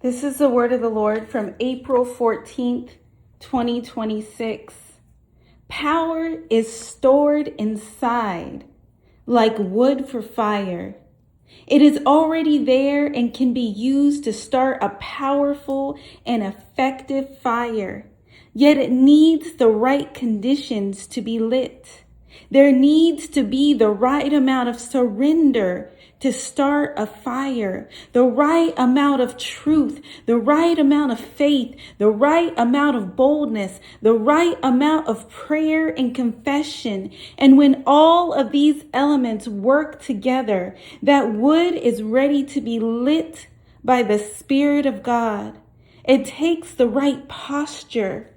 This is the word of the Lord from April 14th, 2026. Power is stored inside like wood for fire. It is already there and can be used to start a powerful and effective fire. Yet it needs the right conditions to be lit. There needs to be the right amount of surrender to start a fire, the right amount of truth, the right amount of faith, the right amount of boldness, the right amount of prayer and confession. And when all of these elements work together, that wood is ready to be lit by the Spirit of God. It takes the right posture,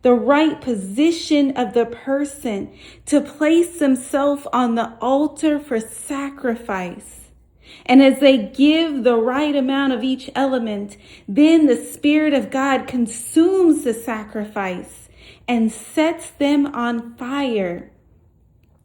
the right position of the person to place themselves on the altar for sacrifice. And as they give the right amount of each element, then the Spirit of God consumes the sacrifice and sets them on fire.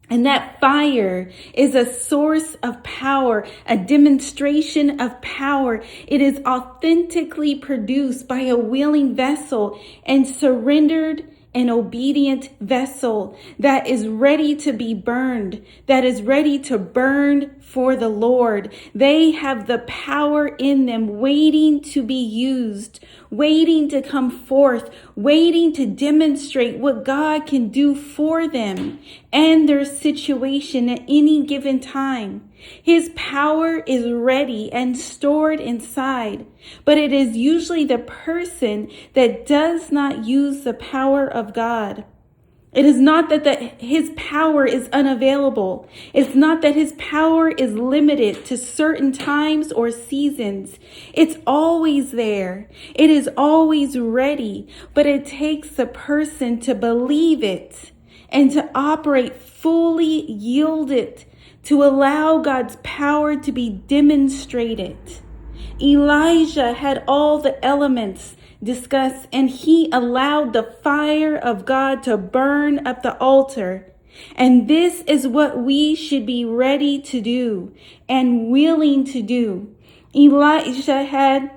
And that fire is a source of power, a demonstration of power. It is authentically produced by a willing vessel and surrendered an obedient vessel that is ready to be burned, that is ready to burn for the Lord. They have the power in them waiting to be used, waiting to come forth, waiting to demonstrate what God can do for them and their situation at any given time. His power is ready and stored inside, but it is usually the person that does not use the power of God. It is not that his power is unavailable. It's not that his power is limited to certain times or seasons. It's always there. It is always ready, but it takes the person to believe it and to operate fully yielded to allow God's power to be demonstrated. Elijah had all the elements discussed, and he allowed the fire of God to burn up the altar. And this is what we should be ready to do and willing to do. Elijah had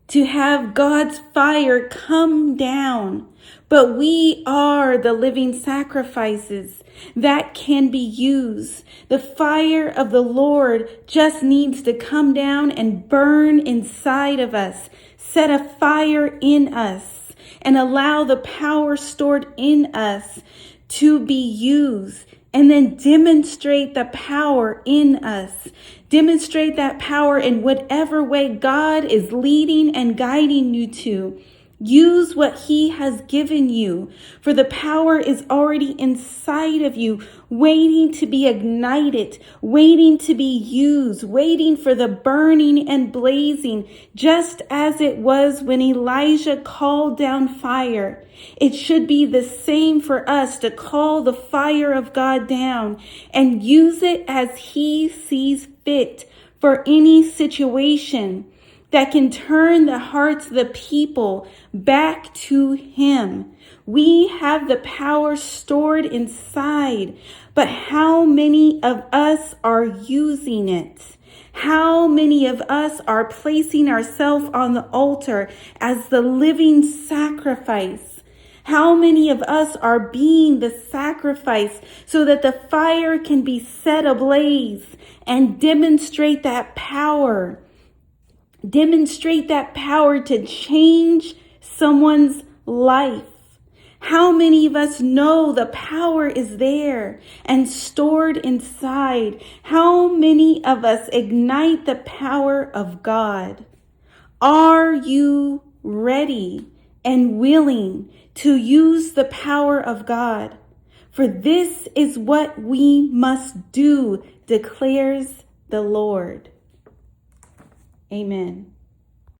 to have God's fire come down, but we are the living sacrifices that can be used. The fire of the Lord just needs to come down and burn inside of us, set a fire in us, and allow the power stored in us to be used. And then demonstrate the power in us. Demonstrate that power in whatever way God is leading and guiding you to. Use what he has given you, for the power is already inside of you, waiting to be ignited, waiting to be used, waiting for the burning and blazing, just as it was when Elijah called down fire. It should be the same for us to call the fire of God down and use it as he sees fit for any situation that can turn the hearts of the people back to him. We have the power stored inside, but how many of us are using it? How many of us are placing ourselves on the altar as the living sacrifice? How many of us are being the sacrifice so that the fire can be set ablaze and demonstrate that power? Demonstrate that power to change someone's life. How many of us know the power is there and stored inside? How many of us ignite the power of God? Are you ready and willing to use the power of God? For this is what we must do, declares the Lord. Amen.